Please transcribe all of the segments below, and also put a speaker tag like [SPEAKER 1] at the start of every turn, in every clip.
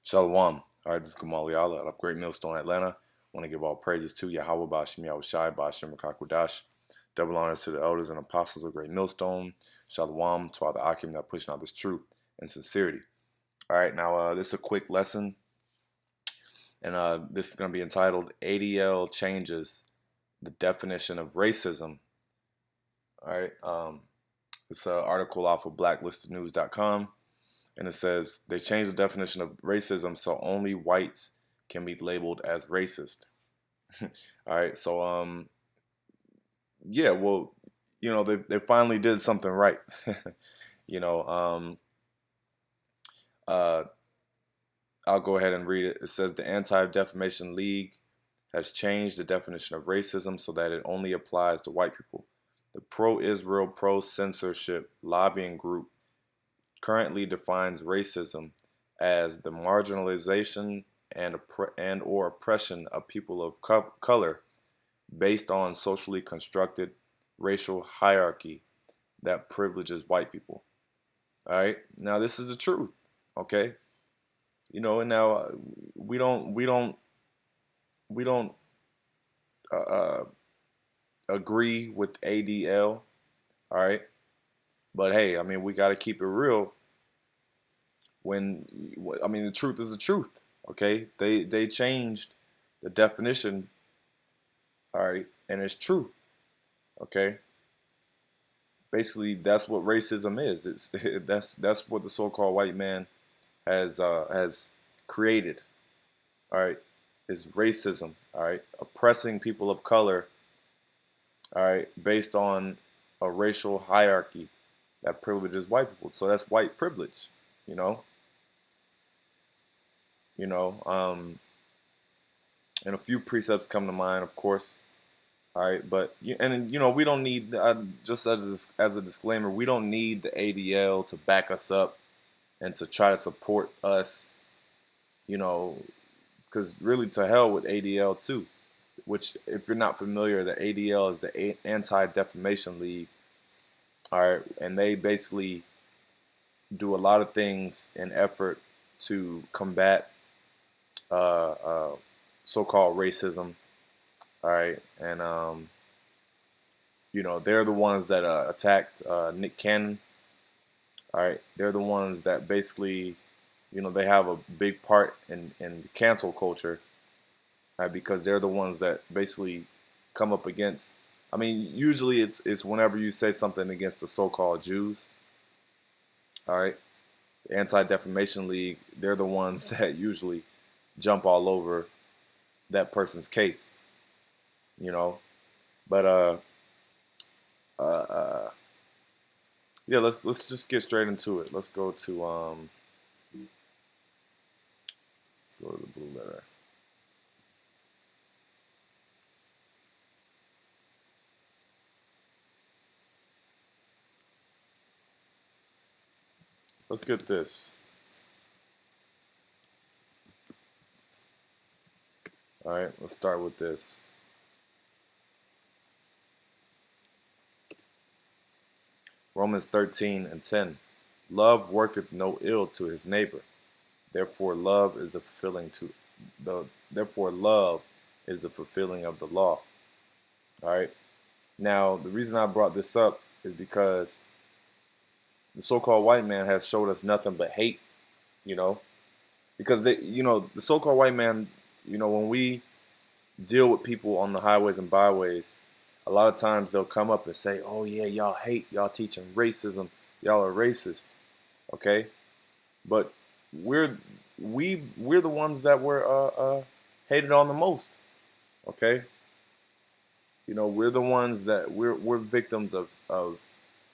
[SPEAKER 1] Shalom. All right, this is Gamal Yala out of Great Millstone, Atlanta. I want to give all praises to YAHAWAH, BAHASHAM, YAHAWASHI, BAHASHAM, Rakakwadash. Double honors to the elders and apostles of Great Millstone. Shalom to all the Akim that pushing out this truth and sincerity. All right, now this is a quick lesson, and this is going to be entitled ADL Changes the Definition of Racism. All right, it's an article off of blacklistednews.com. And it says they changed the definition of racism so only whites can be labeled as racist. All right, so yeah, well, they finally did something right. you know, um, uh, I'll go ahead and read it. It says the Anti-Defamation League has changed the definition of racism so that it only applies to white people. The pro-Israel, pro-censorship lobbying group currently defines racism as the marginalization and or oppression of people of color based on socially constructed racial hierarchy that privileges white people. All right, now this is the truth. Okay, and now we don't uh, uh, agree with ADL. All right, but hey, I mean we got to keep it real. When I mean the truth is the truth. Okay, they changed the definition. All right, and it's true. Okay, basically that's what racism is. It's that's what the so-called white man has created. All right, is racism. All right, oppressing people of color. All right, based on a racial hierarchy that privileges white people. So that's white privilege. You know, you know. And a few precepts come to mind, of course. All right, but we don't need just as a disclaimer, we don't need the ADL to back us up and to try to support us, you know, because really to hell with ADL too. Which, if you're not familiar, the ADL is the Anti-Defamation League. All right, and they basically do a lot of things in effort to combat uh, uh, so-called racism. All right, and they're the ones that attacked Nick Cannon. All right, they're the ones that basically, they have a big part in cancel culture, right? Because they're the ones that basically come up against. I mean, usually it's whenever you say something against the so-called Jews. All right, the Anti-Defamation League, they're the ones that usually jump all over that person's case. You know, but uh, uh yeah, let's just get straight into it. Let's go to the blue letter. Let's get this. All right, let's start with this. Romans 13:10. Love worketh no ill to his neighbor. Therefore love is the love is the fulfilling of the law. All right. Now, the reason I brought this up is because the so-called white man has showed us nothing but hate, you know, because the so-called white man, when we deal with people on the highways and byways, a lot of times they'll come up and say, "Oh yeah, y'all hate, y'all teaching racism, y'all are racist," okay? But we're we're the ones that were hated on the most, okay? We're the ones that we're victims of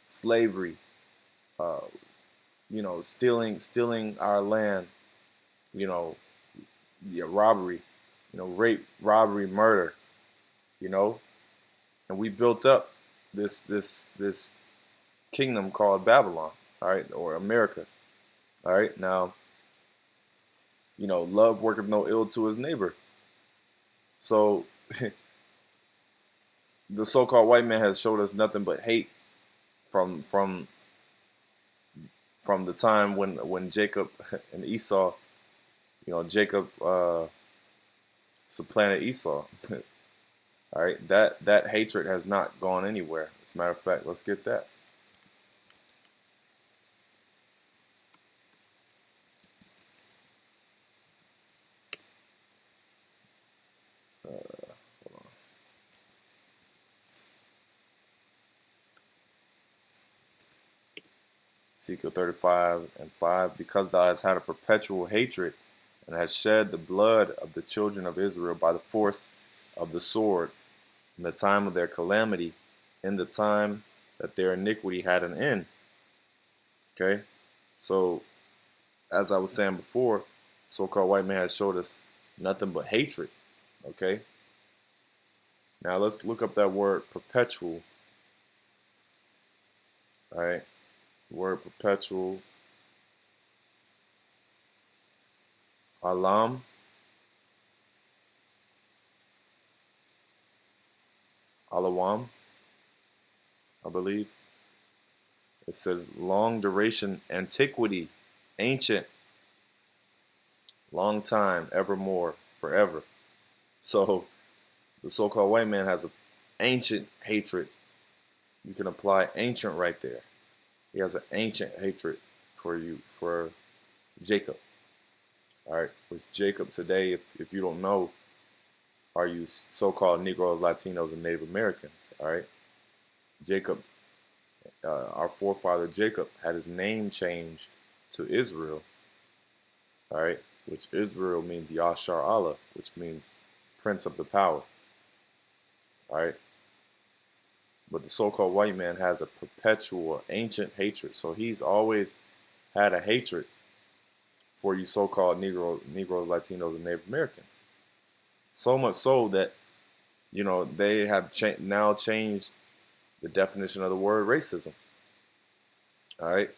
[SPEAKER 1] slavery, uh, stealing our land, you know, yeah, robbery, rape, robbery, murder, you know, and we built up this kingdom called Babylon, all right, or America, all right. Now, love worketh no ill to his neighbor. So the so-called white man has showed us nothing but hate from from the time when Jacob and Esau, Jacob supplanted Esau. All right, that hatred has not gone anywhere. As a matter of fact, let's get that. Hold on. Ezekiel 35:5, because thou hast had a perpetual hatred and hast shed the blood of the children of Israel by the force of the sword in the time of their calamity, in the time that their iniquity had an end. Okay, so as I was saying before, so-called white man has showed us nothing but hatred. Okay, now let's look up that word perpetual. All right, word perpetual, alam, alawam, I believe. It says long duration, antiquity, ancient, long time, evermore, forever. So the so-called white man has an ancient hatred. You can apply ancient right there. He has an ancient hatred for you, for Jacob. All right, with Jacob today, if you don't know, are you so-called Negroes, Latinos, and Native Americans? All right, Jacob, our forefather Jacob, had his name changed to Israel. All right, which Israel means Yashar Allah, which means Prince of the Power. All right, but the so-called white man has a perpetual, ancient hatred. So he's always had a hatred for you so-called Negroes, Latinos, and Native Americans. So much so that they have now changed the definition of the word racism. All right.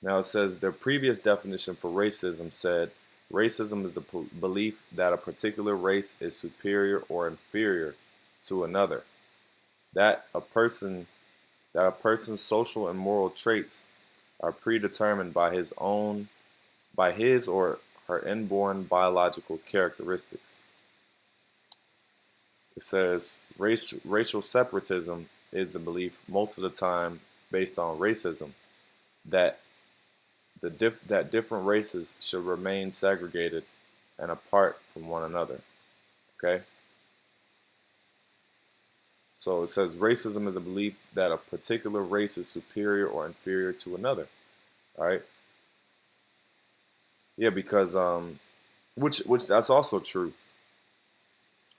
[SPEAKER 1] Now it says their previous definition for racism said racism is the belief that a particular race is superior or inferior to another. That a person's social and moral traits are predetermined by his or her inborn biological characteristics. It says racial separatism is the belief most of the time based on racism that that different races should remain segregated and apart from one another. Okay? So it says racism is the belief that a particular race is superior or inferior to another. All right? Yeah, because which that's also true.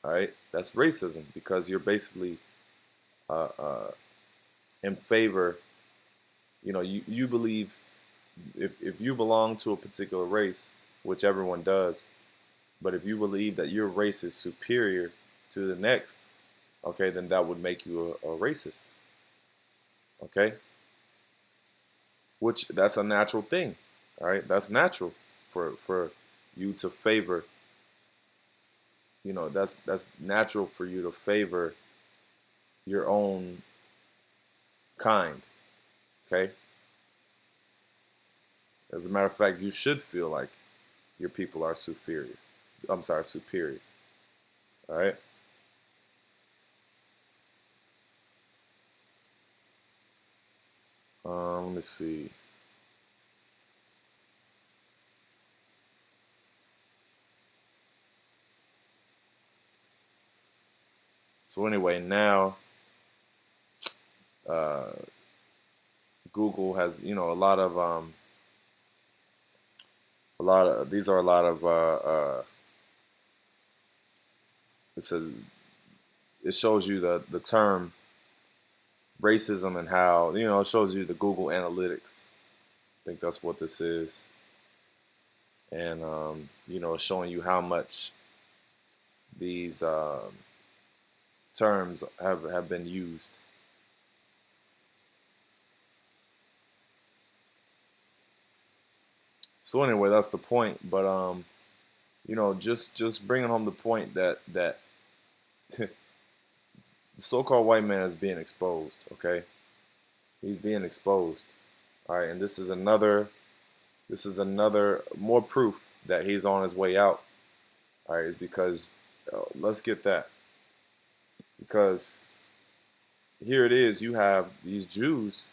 [SPEAKER 1] All right? That's racism because you're basically uh, uh, in favor, you believe if you belong to a particular race, which everyone does, but if you believe that your race is superior to the next, okay, then that would make you a racist. Okay? Which that's a natural thing. All right? That's natural for you to favor, that's natural for you to favor your own kind. Okay? As a matter of fact, you should feel like your people are superior. I'm sorry, superior. All right? Let me see. So anyway, now uh, Google has, these are a lot of it says it shows you the term racism and how it shows you the Google Analytics. I think that's what this is, and showing you how much these terms have been used. So anyway, that's the point. But just bringing home the point that the so-called white man is being exposed. Okay, he's being exposed. All right, and this is another this is another more proof that he's on his way out. All right, is because let's get that, because here it is. You have these Jews,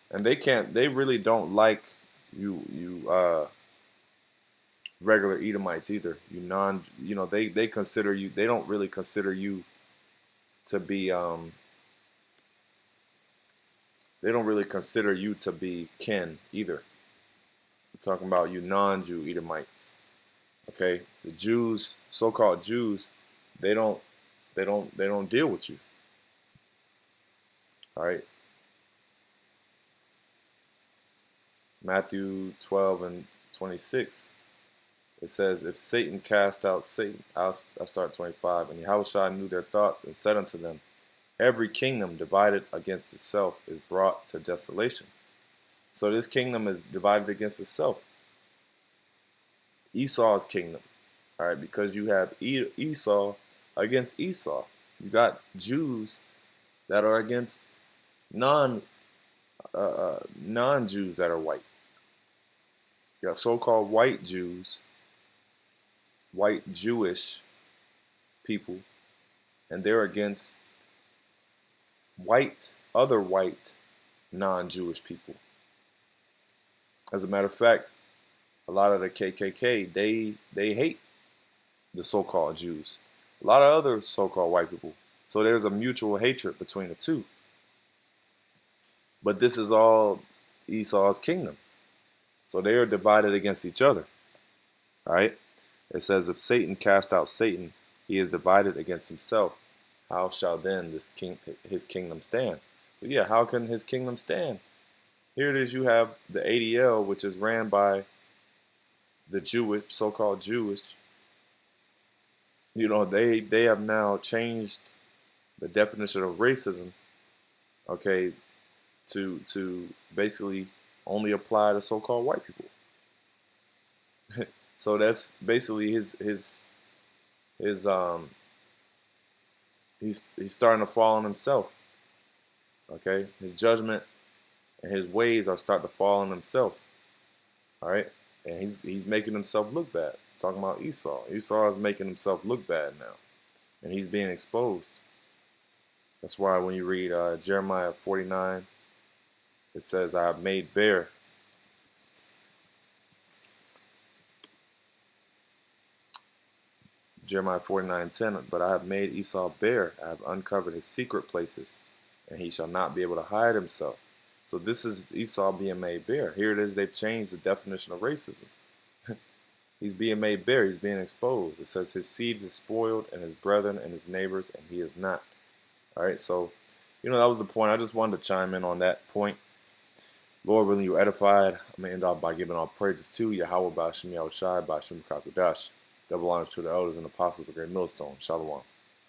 [SPEAKER 1] and they really don't like you regular Edomites either. They consider you. They don't really consider you to be they don't really consider you to be kin either. We're talking about you non-Jew Edomites. Okay, the Jews, so-called Jews, they don't deal with you. All right. Matthew 12 and 26. It says, if Satan cast out Satan, I'll start 25. And Yahawashi knew their thoughts and said unto them, every kingdom divided against itself is brought to desolation. So this kingdom is divided against itself. Esau's kingdom. All right, because you have Esau against Esau. You got Jews that are against non-Jews that are white. You got so-called white Jews, white Jewish people, and they're against other white non-Jewish people. As a matter of fact, a lot of the KKK, they hate the so-called Jews. A lot of other so-called white people. So there's a mutual hatred between the two. But this is all Esau's kingdom. So they are divided against each other. All right? It says, if Satan cast out Satan, he is divided against himself. How shall then his kingdom stand? So yeah, how can his kingdom stand? Here it is, you have the ADL, which is ran by the Jewish, so-called Jewish. They have now changed the definition of racism, okay, to basically only apply to so-called white people. So that's basically he's starting to fall on himself. Okay, his judgment and his ways are starting to fall on himself. All right, and he's making himself look bad. Talking about Esau. Esau is making himself look bad now, and he's being exposed. That's why when you read Jeremiah 49, it says, I have made bare Jeremiah 49:10, but I have made Esau bare. I have uncovered his secret places, and he shall not be able to hide himself. So this is Esau being made bare. Here it is, they've changed the definition of racism. He's being made bare, he's being exposed. It says his seed is spoiled, and his brethren and his neighbors, and he is not. All right, so, that was the point. I just wanted to chime in on that point. Lord willing, you edified. I'm going to end off by giving all praises to YAHAWAH, BAHASHAM, YAHAWASHI, BAHASHAM, KAKUDASH. Double honors to the elders and apostles of Great Millstone. Shalom.